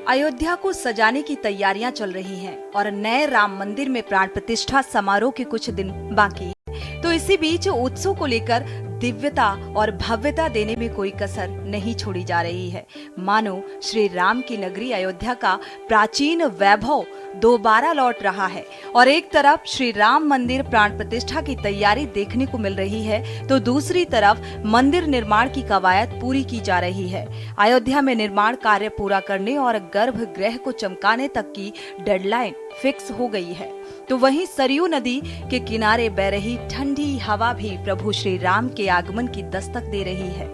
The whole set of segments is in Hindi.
अयोध्या को सजाने की तैयारियां चल रही हैं और नए राम मंदिर में प्राण प्रतिष्ठा समारोह के कुछ दिन बाकी है। तो इसी बीच उत्सव को लेकर दिव्यता और भव्यता देने में कोई कसर नहीं छोड़ी जा रही है। मानो श्री राम की नगरी अयोध्या का प्राचीन वैभव दोबारा लौट रहा है और एक तरफ श्री राम मंदिर प्राण प्रतिष्ठा की तैयारी देखने को मिल रही है, तो दूसरी तरफ मंदिर निर्माण की कवायद पूरी की जा रही है। अयोध्या में निर्माण कार्य पूरा करने और गर्भगृह को चमकाने तक की डेडलाइन फिक्स हो गई है। तो वहीं सरयू नदी के किनारे बह रही ठंडी हवा भी प्रभु श्री राम के आगमन की दस्तक दे रही है।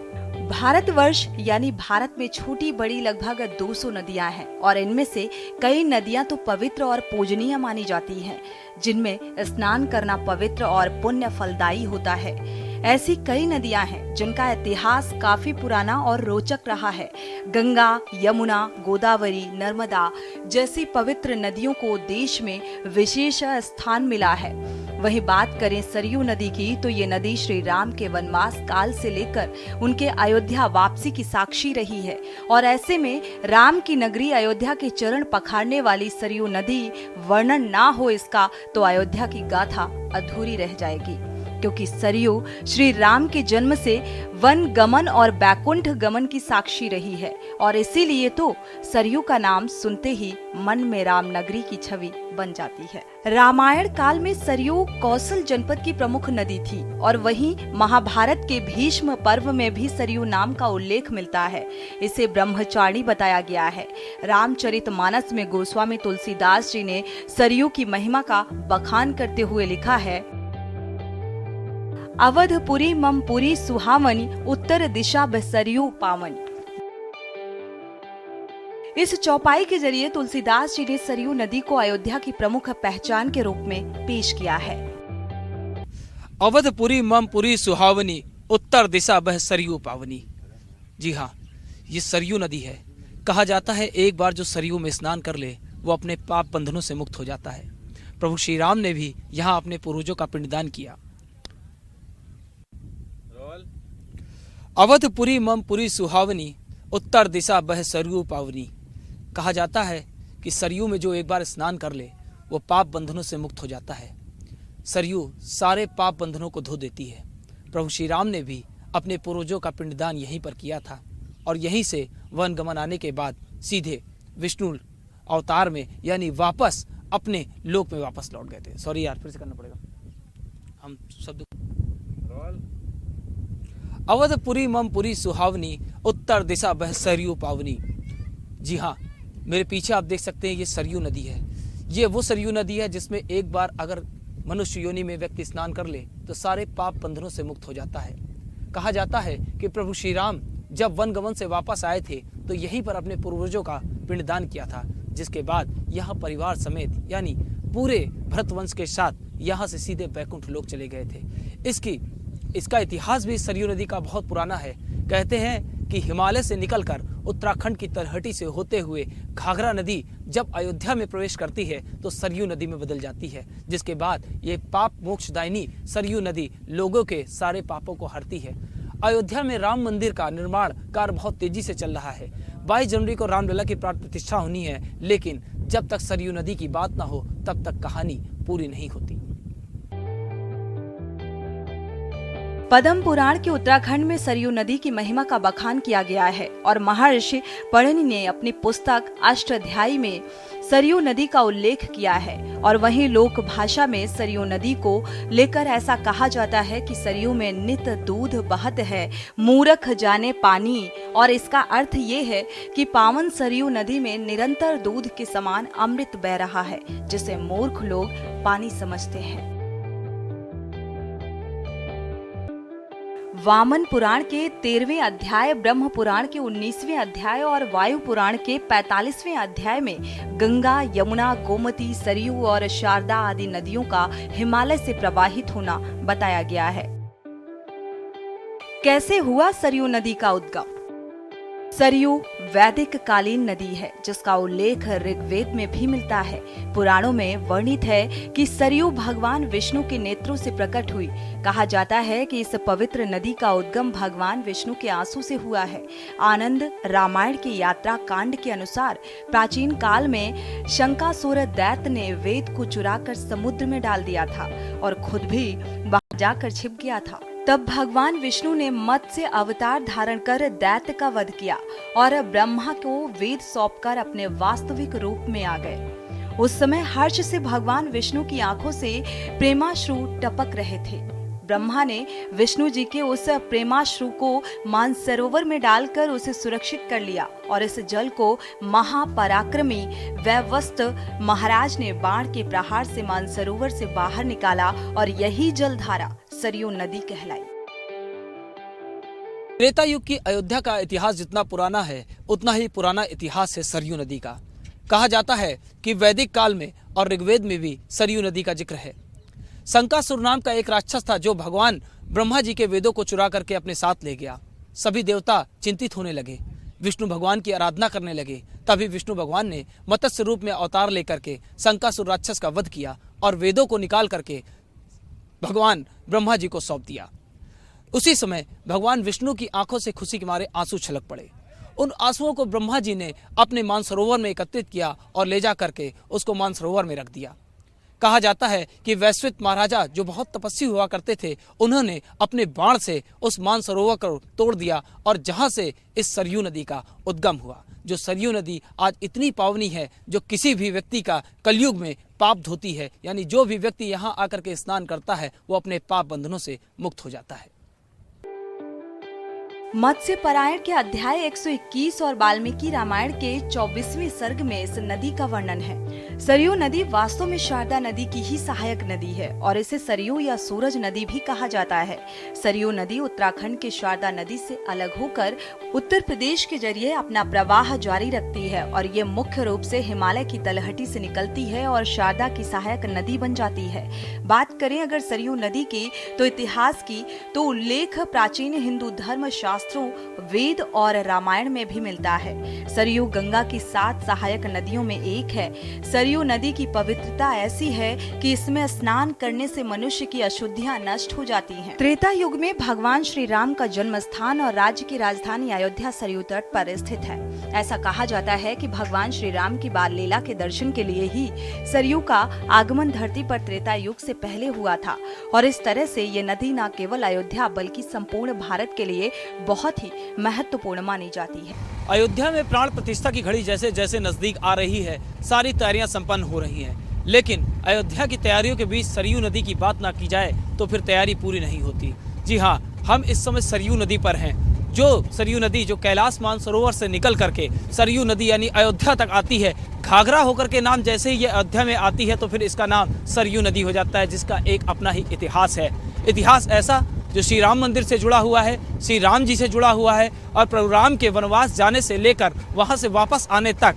भारतवर्ष यानी भारत में छोटी बड़ी लगभग 200 नदियां हैं और इनमें से कई नदियां तो पवित्र और पूजनीय मानी जाती हैं, जिनमें स्नान करना पवित्र और पुण्य फलदायी होता है। ऐसी कई नदियां हैं जिनका इतिहास काफी पुराना और रोचक रहा है। गंगा, यमुना, गोदावरी, नर्मदा जैसी पवित्र नदियों को देश में विशेष स्थान मिला है। वहीं बात करें सरयू नदी की, तो ये नदी श्री राम के वनवास काल से लेकर उनके अयोध्या वापसी की साक्षी रही है और ऐसे में राम की नगरी अयोध्या के चरण पखारने वाली सरयू नदी वर्णन ना हो इसका तो अयोध्या की गाथा अधूरी रह जाएगी, क्योंकि सरयू श्री राम के जन्म से वन गमन और बैकुंठ गमन की साक्षी रही है और इसीलिए तो सरयू का नाम सुनते ही मन में राम नगरी की छवि बन जाती है। रामायण काल में सरयू कौशल जनपद की प्रमुख नदी थी और वहीं महाभारत के भीष्म पर्व में भी सरयू नाम का उल्लेख मिलता है। इसे ब्रह्मचारिणी बताया गया है। रामचरितमानस में गोस्वामी तुलसीदास जी ने सरयू की महिमा का बखान करते हुए लिखा है, अवधपुरी ममपुरी सुहावनी, उत्तर दिशा बसरियू पावनी। इस चौपाई के जरिए तुलसीदास जी ने सरयू नदी को अयोध्या की प्रमुख पहचान के रूप में पेश किया है। अवधपुरी ममपुरी सुहावनी, उत्तर दिशा बह सरयू पावनी। जी हाँ, ये सरयू नदी है। कहा जाता है एक बार जो सरयू में स्नान कर ले वो अपने पाप बंधनों से मुक्त हो जाता है। प्रभु श्री राम ने भी यहाँ अपने पूर्वजों का पिंडदान किया। अवधपुरी ममपुरी सुहावनी, उत्तर दिशा बह सरयू पावनी। कहा जाता है कि सरयू में जो एक बार स्नान कर ले वो पाप बंधनों से मुक्त हो जाता है। सरयू सारे पाप बंधनों को धो देती है। प्रभु श्री राम ने भी अपने पूर्वजों का पिंडदान यहीं पर किया था और यहीं से वन गमन आने के बाद सीधे विष्णु अवतार में यानी वापस अपने लोक में वापस लौट गए थे। सॉरी यार, फिर से करना पड़ेगा। हम शब्द अवधपुरी ममपुरी सुहावनी, उत्तर दिशा बह सरयू पावनी। जी हाँ, मेरे पीछे आप देख सकते हैं ये सरयू नदी है। ये वो सरयू नदी है जिसमें एक बार अगर मनुष्य योनि में व्यक्ति स्नान कर ले तो सारे पाप बंधनों से मुक्त हो जाता है। कहा जाता है कि प्रभु श्री राम जब वन गमन से वापस आए थे तो यहीं पर अपने पूर्वजों का पिंडदान किया था, जिसके बाद यहाँ परिवार समेत यानी पूरे भरतवंश के साथ यहाँ से सीधे बैकुंठ लोक चले गए थे। इसका इतिहास भी सरयू नदी का बहुत पुराना है। कहते हैं कि हिमालय से निकलकर उत्तराखंड की तलहटी से होते हुए घाघरा नदी जब अयोध्या में प्रवेश करती है तो सरयू नदी में बदल जाती है, जिसके बाद ये पाप मोक्षदायिनी सरयू नदी लोगों के सारे पापों को हरती है। अयोध्या में राम मंदिर का निर्माण कार्य बहुत तेजी से चल रहा है। 22 जनवरी को रामलला की प्राण प्रतिष्ठा होनी है, लेकिन जब तक सरयू नदी की बात ना हो तब तक कहानी पूरी नहीं होती। पद्म पुराण के उत्तराखंड में सरयू नदी की महिमा का बखान किया गया है और महर्षि पणिनि ने अपनी पुस्तक अष्टाध्यायी में सरयू नदी का उल्लेख किया है। और वहीं लोक भाषा में सरयू नदी को लेकर ऐसा कहा जाता है कि सरयू में नित दूध बहत है, मूरख जाने पानी। और इसका अर्थ ये है कि पावन सरयू नदी में निरंतर दूध के समान अमृत बह रहा है, जिसे मूर्ख लोग पानी समझते हैं। वामन पुराण के 13वें अध्याय, ब्रह्म पुराण के 19वें अध्याय और वायु पुराण के 45वें अध्याय में गंगा, यमुना, गोमती, सरयू और शारदा आदि नदियों का हिमालय से प्रवाहित होना बताया गया है। कैसे हुआ सरयू नदी का उद्गम? सरयू वैदिक कालीन नदी है, जिसका उल्लेख ऋग्वेद में भी मिलता है। पुराणों में वर्णित है कि सरयू भगवान विष्णु के नेत्रों से प्रकट हुई। कहा जाता है कि इस पवित्र नदी का उद्गम भगवान विष्णु के आंसू से हुआ है। आनंद रामायण की यात्रा कांड के अनुसार प्राचीन काल में शंकासुर दैत्य ने वेद को चुराकर समुद्र में डाल दिया था और खुद भी वहां जाकर छिप गया था। तब भगवान विष्णु ने मत्स्य अवतार धारण कर दैत्य का वध किया और ब्रह्मा को वेद सौंपकर अपने वास्तविक रूप में आ गए। उस समय हर्ष से भगवान विष्णु की आंखों से प्रेमाश्रु टपक रहे थे। ब्रह्मा ने विष्णु जी के उस प्रेमाश्रु को मानसरोवर में डालकर उसे सुरक्षित कर लिया और इस जल को महापराक्रमी वैवस्वत महाराज ने बाण के प्रहार से मानसरोवर से बाहर निकाला और यही जलधारा सरयू नदी कहलाई। त्रेता युग की अयोध्या का इतिहास जितना पुराना है, उतना ही पुराना इतिहास है सरयू नदी का। कहा जाता है कि वैदिक काल में और ऋग्वेद में भी सरयू नदी का जिक्र है। शंकासुर नाम का एक राक्षस था जो भगवान ब्रह्मा जी के वेदों को चुरा करके अपने साथ ले गया। सभी देवता चिंतित होने लगे, विष्णु भगवान की आराधना करने लगे। तभी विष्णु भगवान ने मत्स्य रूप में अवतार लेकर के शंकासुर राक्षस का वध किया और वेदों को निकाल करके भगवान ब्रह्मा जी को सौंप दिया। उसी समय भगवान विष्णु की आंखों से खुशी के मारे आंसू छलक पड़े। उन आंसुओं को ब्रह्मा जी ने अपने मानसरोवर में एकत्रित किया और ले जा करके उसको मानसरोवर में रख दिया। कहा जाता है कि वैश्विक महाराजा जो बहुत तपस्वी हुआ करते थे, उन्होंने अपने बाण से उस मानसरोवर को तोड़ दिया और जहां से इस सरयू नदी का उद्गम हुआ। जो सरयू नदी आज इतनी पावनी है, जो किसी भी व्यक्ति का कलयुग में पाप धोती है, यानी जो भी व्यक्ति यहां आकर के स्नान करता है वो अपने पाप बंधनों से मुक्त हो जाता है। मत्स्य परायण के अध्याय 121 और वाल्मीकि रामायण के 24वें सर्ग में इस नदी का वर्णन है। सरयू नदी वास्तव में शारदा नदी की ही सहायक नदी है और इसे सरयू या सूरज नदी भी कहा जाता है। सरयू नदी उत्तराखंड के शारदा नदी से अलग होकर उत्तर प्रदेश के जरिए अपना प्रवाह जारी रखती है और ये मुख्य रूप से हिमालय की तलहटी से निकलती है और शारदा की सहायक नदी बन जाती है। बात करें अगर सरयू नदी की तो इतिहास की, तो उल्लेख प्राचीन हिंदू धर्म शास्त्रों, वेद और रामायण में भी मिलता है। सरयू गंगा की 7 सहायक नदियों में एक है। सरयू नदी की पवित्रता ऐसी है कि इसमें स्नान करने से मनुष्य की अशुद्धियां नष्ट हो जाती हैं। त्रेता युग में भगवान श्री राम का जन्म स्थान और राज्य की राजधानी अयोध्या सरयू तट पर स्थित है। ऐसा कहा जाता है कि भगवान श्री राम की बाल लीला के दर्शन के लिए ही सरयू का आगमन धरती पर त्रेता युग से पहले हुआ था और इस तरह से ये नदी न केवल अयोध्या बल्कि संपूर्ण भारत के लिए बहुत ही महत्वपूर्ण मानी जाती है। अयोध्या में प्राण प्रतिष्ठा की घड़ी जैसे जैसे नजदीक आ रही है, सारी तैयारियां संपन्न हो रही हैं। लेकिन अयोध्या की तैयारियों के बीच सरयू नदी की बात ना की जाए तो फिर तैयारी पूरी नहीं होती। जी हाँ, हम इस समय सरयू नदी पर हैं। जो सरयू नदी जो कैलाश मानसरोवर से निकल करके सरयू नदी यानी अयोध्या तक आती है, घाघरा होकर के नाम जैसे ही ये अयोध्या में आती है तो फिर इसका नाम सरयू नदी हो जाता है, जिसका एक अपना ही इतिहास है। इतिहास ऐसा जो श्री राम मंदिर से जुड़ा हुआ है, श्री राम जी से जुड़ा हुआ है और प्रभु राम के वनवास जाने से लेकर वहां से वापस आने तक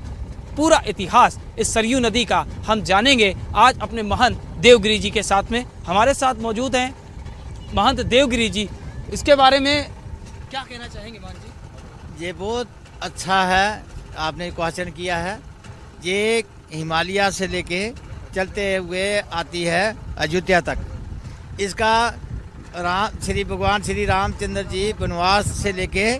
पूरा इतिहास इस सरयू नदी का हम जानेंगे आज अपने महंत देवगिरी जी के साथ में। हमारे साथ मौजूद हैं महंत देवगिरी जी। इसके बारे में क्या कहना चाहेंगे महंत जी? ये बहुत अच्छा है, आपने क्वेश्चन किया है। ये हिमालय से लेके चलते हुए आती है अयोध्या तक। इसका श्री भगवान श्री रामचंद्र जी वनवास से लेके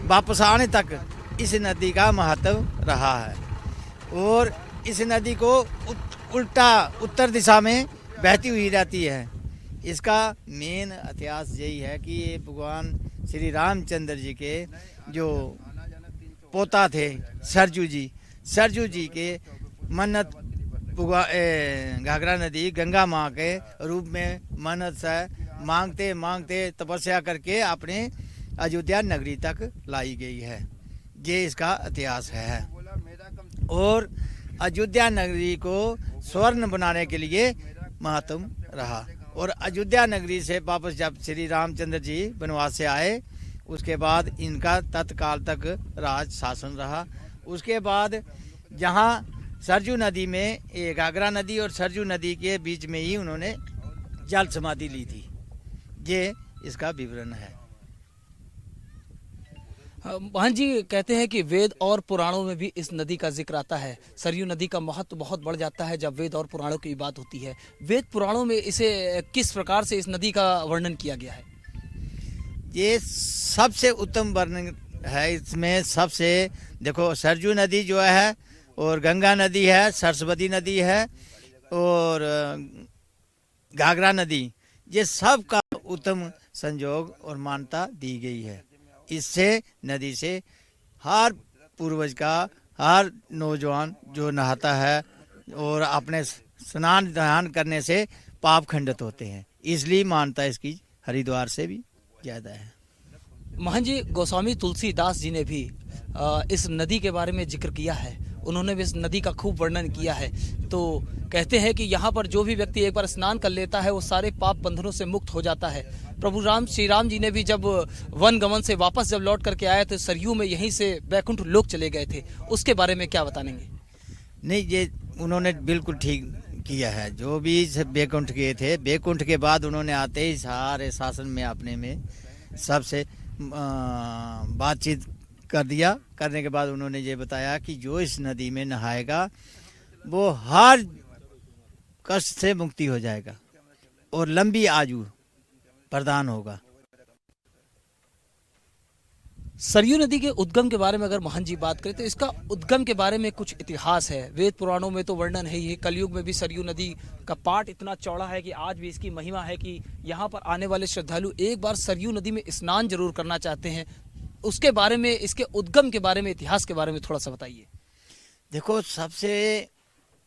वापस आने तक इस नदी का महत्व रहा है और इस नदी को उल्टा उत्तर दिशा में बहती हुई रहती है। इसका मेन इतिहास यही है कि ये भगवान श्री रामचंद्र जी के जो पोता थे सरजू जी के मन्नत घाघरा नदी गंगा माँ के रूप में मन्नत से मांगते मांगते तपस्या करके अपने अयोध्या नगरी तक लाई गई है। ये इसका इतिहास है और अयोध्या नगरी को स्वर्ण बनाने के लिए महत्व रहा और अयोध्या नगरी से वापस जब श्री रामचंद्र जी वनवास से आए उसके बाद इनका तत्काल तक राज शासन रहा। उसके बाद जहाँ सरजू नदी में, घाघरा नदी और सरजू नदी के बीच में ही उन्होंने जल समाधि ली थी। ये इसका विवरण है। महान जी कहते हैं कि वेद और पुराणों में भी इस नदी का जिक्र आता है। सरयू नदी का महत्व बहुत बढ़ जाता है जब वेद और पुराणों की बात होती है। वेद पुराणों में इसे किस प्रकार से इस नदी का वर्णन किया गया है? ये सबसे उत्तम वर्णन है। इसमें सबसे देखो, सरयू नदी जो है और गंगा नदी है, सरस्वती नदी है और घाघरा नदी, ये सब का उत्तम संयोग और मान्यता दी गई है। इससे नदी से हर पूर्वज का हर नौजवान जो नहाता है और अपने स्नान ध्यान करने से पाप खंडित होते हैं, इसलिए मान्यता इसकी हरिद्वार से भी ज़्यादा है। महान जी, गोस्वामी तुलसीदास जी ने भी इस नदी के बारे में जिक्र किया है। उन्होंने भी इस नदी का खूब वर्णन किया है। तो कहते हैं कि यहाँ पर जो भी व्यक्ति एक बार स्नान कर लेता है वो सारे पाप बंधनों से मुक्त हो जाता है। प्रभु श्री राम जी ने भी जब वन गमन से वापस जब लौट करके आए तो सरयू में यहीं से बैकुंठ लोक चले गए थे। उसके बारे में क्या बताएंगे? नहीं, ये उन्होंने बिल्कुल ठीक किया है। जो भी बैकुंठ गए थे, बैकुंठ के बाद उन्होंने आते ही सारे शासन में अपने में सबसे बातचीत कर दिया। करने के बाद उन्होंने ये बताया कि जो इस नदी में नहाएगा वो हर कष्ट से मुक्ति हो जाएगा और लंबी आयु प्रदान होगा। सरयू नदी के उद्गम के बारे में अगर महान जी बात करें तो इसका उद्गम के बारे में कुछ इतिहास है। वेद पुराणों में तो वर्णन है ही है। कलयुग में भी सरयू नदी का पाट इतना चौड़ा है कि आज भी इसकी महिमा है कि यहाँ पर आने वाले श्रद्धालु एक बार सरयू नदी में स्नान जरूर करना चाहते हैं। उसके बारे में, इसके उद्गम के बारे में, इतिहास के बारे में थोड़ा सा बताइए। देखो, सबसे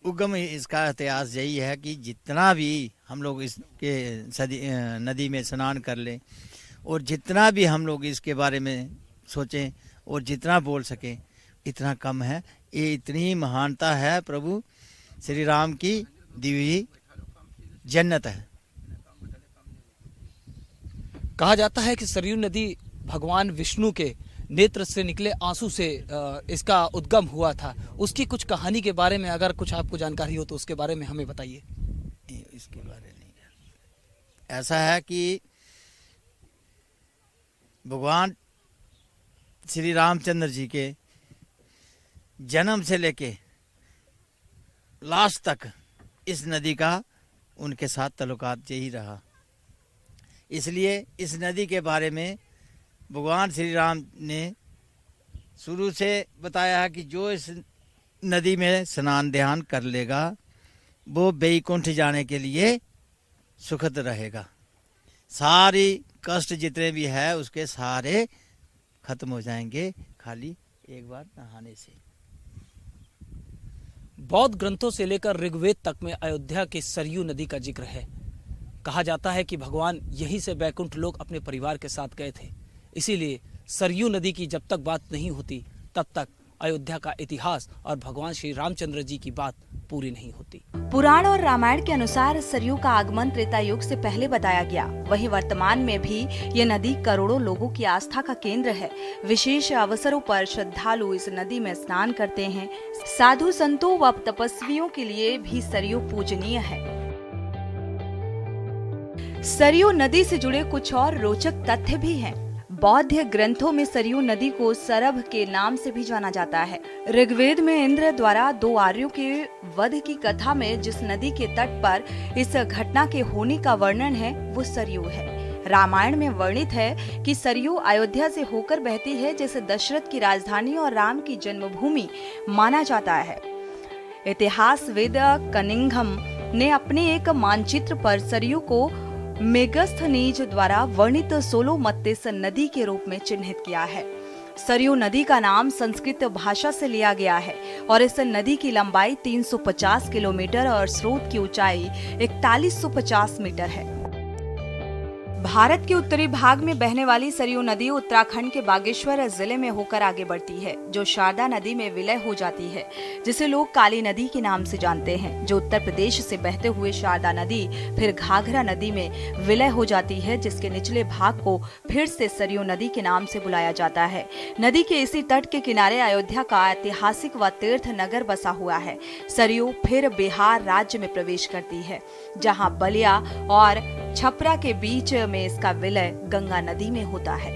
उद्गम इसका इतिहास यही है कि जितना भी हम लोग इसके नदी में स्नान कर लें और जितना भी हम लोग इसके बारे में सोचें और जितना बोल सकें इतना कम है। ये इतनी महानता है, प्रभु श्री राम की दिव्य जन्नत है। कहा जाता है कि सरयू नदी भगवान विष्णु के नेत्र से निकले आंसू से इसका उद्गम हुआ था। उसकी कुछ कहानी के बारे में अगर कुछ आपको जानकारी हो तो उसके बारे में हमें बताइए। इसके बारे में ऐसा है कि भगवान श्री रामचंद्र जी के जन्म से लेके लास्ट तक इस नदी का उनके साथ ताल्लुकात यही रहा। इसलिए इस नदी के बारे में भगवान श्री राम ने शुरू से बताया है कि जो इस नदी में स्नान ध्यान कर लेगा वो बैकुंठ जाने के लिए सुखद रहेगा। सारी कष्ट जितने भी है उसके सारे खत्म हो जाएंगे खाली एक बार नहाने से। बौद्ध ग्रंथों से लेकर ऋग्वेद तक में अयोध्या की सरयू नदी का जिक्र है। कहा जाता है कि भगवान यहीं से बैकुंठ लोक अपने परिवार के साथ गए थे। इसीलिए सरयू नदी की जब तक बात नहीं होती तब तक अयोध्या का इतिहास और भगवान श्री रामचंद्र जी की बात पूरी नहीं होती। पुराण और रामायण के अनुसार सरयू का आगमन त्रेता युग से पहले बताया गया। वहीं वर्तमान में भी ये नदी करोड़ों लोगों की आस्था का केंद्र है। विशेष अवसरों पर श्रद्धालु इस नदी में स्नान करते हैं। साधु संतों व तपस्वियों के लिए भी सरयू पूजनीय है। सरयू नदी से जुड़े कुछ और रोचक तथ्य भी हैं। बौद्ध ग्रंथों में सरयू नदी को सरभ के नाम से भी जाना जाता है। ऋग्वेद में इंद्र द्वारा 2 आर्यों के वध की कथा में जिस नदी के तट पर इस घटना के होने का वर्णन है वो सरयू है। रामायण में वर्णित है कि सरयू अयोध्या से होकर बहती है, जिसे दशरथ की राजधानी और राम की जन्मभूमि माना जाता है। इतिहासविद कनिंघम ने अपने एक मानचित्र पर सरयू को मेगस्थनीज द्वारा वर्णित सोलोमत्तिस नदी के रूप में चिन्हित किया है। सरयू नदी का नाम संस्कृत भाषा से लिया गया है और इस नदी की लंबाई 350 किलोमीटर और स्रोत की ऊंचाई 4150 मीटर है। भारत के उत्तरी भाग में बहने वाली सरयू नदी उत्तराखंड के बागेश्वर जिले में होकर आगे बढ़ती है, जो शारदा नदी में विलय हो जाती है, जिसे लोग काली नदी के नाम से जानते हैं। जो उत्तर प्रदेश से बहते हुए शारदा नदी फिर घाघरा नदी में विलय हो जाती है, जिसके निचले भाग को फिर से सरयू नदी के नाम से बुलाया जाता है। नदी के इसी तट के किनारे अयोध्या का ऐतिहासिक व तीर्थ नगर बसा हुआ है। सरयू फिर बिहार राज्य में प्रवेश करती है, जहाँ बलिया और छपरा के बीच में इसका विलय गंगा नदी में होता है।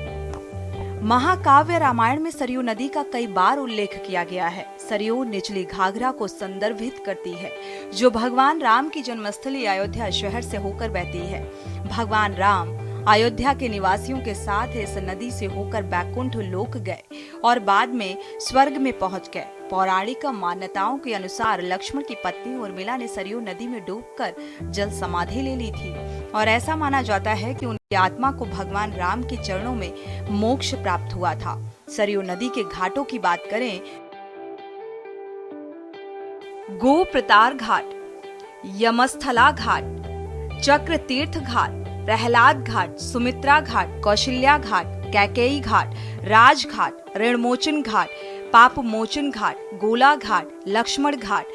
महाकाव्य रामायण में सरयू नदी का कई बार उल्लेख किया गया है। सरयू निचली घाघरा को संदर्भित करती है, जो भगवान राम की जन्मस्थली अयोध्या शहर से होकर बहती है। भगवान राम अयोध्या के निवासियों के साथ इस नदी से होकर बैकुंठ लोक गए और बाद में स्वर्ग में पहुंच गए। पौराणिक मान्यताओं के अनुसार लक्ष्मण की पत्नी उर्मिला ने सरयू नदी में डूबकर जल समाधि ले ली थी और ऐसा माना जाता है कि उनकी आत्मा को भगवान राम के चरणों में मोक्ष प्राप्त हुआ था। सरयू नदी के घाटों की बात करें, गोप्रतार घाट, यमस्थला घाट, चक्र तीर्थ घाट, प्रहलाद घाट, सुमित्रा घाट, कौशल्या घाट, कैकेयी घाट, राज घाट, ऋणमोचन घाट, पाप मोचन घाट, गोला घाट, लक्ष्मण घाट,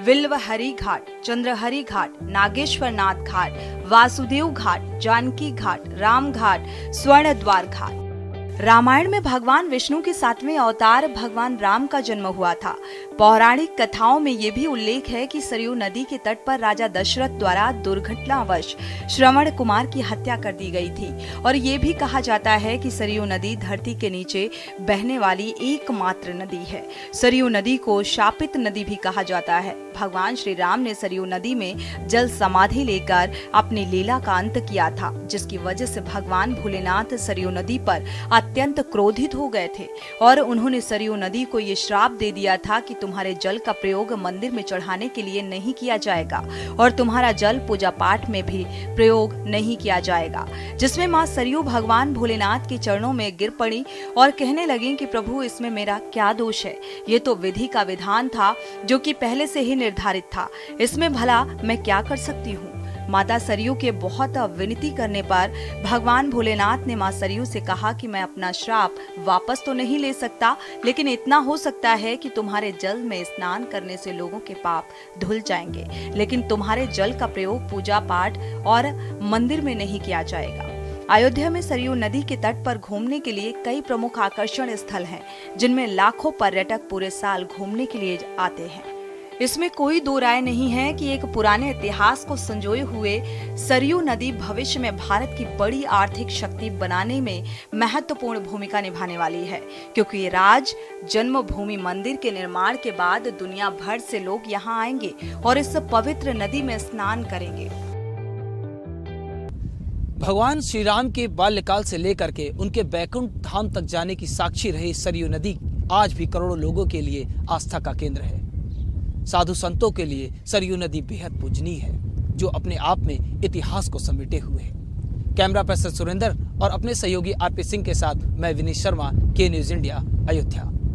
विल्वहरी घाट, चंद्रहरी घाट, नागेश्वरनाथ घाट, वासुदेव घाट, जानकी घाट, राम घाट, स्वर्ण द्वार घाट। रामायण में भगवान विष्णु के 7वें अवतार भगवान राम का जन्म हुआ था। पौराणिक कथाओं में ये भी उल्लेख है कि सरयू नदी के तट पर राजा दशरथ द्वारा दुर्घटनावश श्रवण कुमार की हत्या कर दी गई थी और ये भी कहा जाता है कि सरयू नदी धरती के नीचे बहने वाली एकमात्र नदी है। सरयू नदी को शापित नदी भी कहा जाता है। भगवान श्री राम ने सरयू नदी में जल समाधि लेकर अपनी लीला का अंत किया था, जिसकी वजह से भगवान भोलेनाथ सरयू नदी पर अत्यंत क्रोधित हो गए थे और उन्होंने सरयू नदी को ये श्राप दे दिया था कि तुम्हारे जल का प्रयोग मंदिर में चढ़ाने के लिए नहीं किया जाएगा और तुम्हारा जल पूजा पाठ में भी प्रयोग नहीं किया जाएगा। जिसमें मां सरयू भगवान भोलेनाथ के चरणों में गिर पड़ी और कहने लगी कि प्रभु, इसमें मेरा क्या दोष है? ये तो विधि का विधान था जो कि पहले से ही निर्धारित था, इसमें भला मैं क्या कर सकती हूँ? माता सरयू के बहुत विनती करने पर भगवान भोलेनाथ ने मां सरयू से कहा कि मैं अपना श्राप वापस तो नहीं ले सकता, लेकिन इतना हो सकता है कि तुम्हारे जल में स्नान करने से लोगों के पाप धुल जाएंगे, लेकिन तुम्हारे जल का प्रयोग पूजा पाठ और मंदिर में नहीं किया जाएगा। अयोध्या में सरयू नदी के तट पर घूमने के लिए कई प्रमुख आकर्षण स्थल हैं, जिनमें लाखों पर्यटक पूरे साल घूमने के लिए आते हैं। इसमें कोई दो राय नहीं है कि एक पुराने इतिहास को संजोए हुए सरयू नदी भविष्य में भारत की बड़ी आर्थिक शक्ति बनाने में महत्वपूर्ण भूमिका निभाने वाली है, क्योंकि ये राज जन्मभूमि मंदिर के निर्माण के बाद दुनिया भर से लोग यहाँ आएंगे और इस पवित्र नदी में स्नान करेंगे। भगवान श्री राम के बाल्यकाल से लेकर के उनके बैकुंठ धाम तक जाने की साक्षी रही सरयू नदी आज भी करोड़ों लोगों के लिए आस्था का केंद्र है। साधु संतों के लिए सरयू नदी बेहद पूजनीय है, जो अपने आप में इतिहास को समेटे हुए है। कैमरा पर्सन सुरेंद्र और अपने सहयोगी आरपी सिंह के साथ मैं विनीत शर्मा, के न्यूज इंडिया, अयोध्या।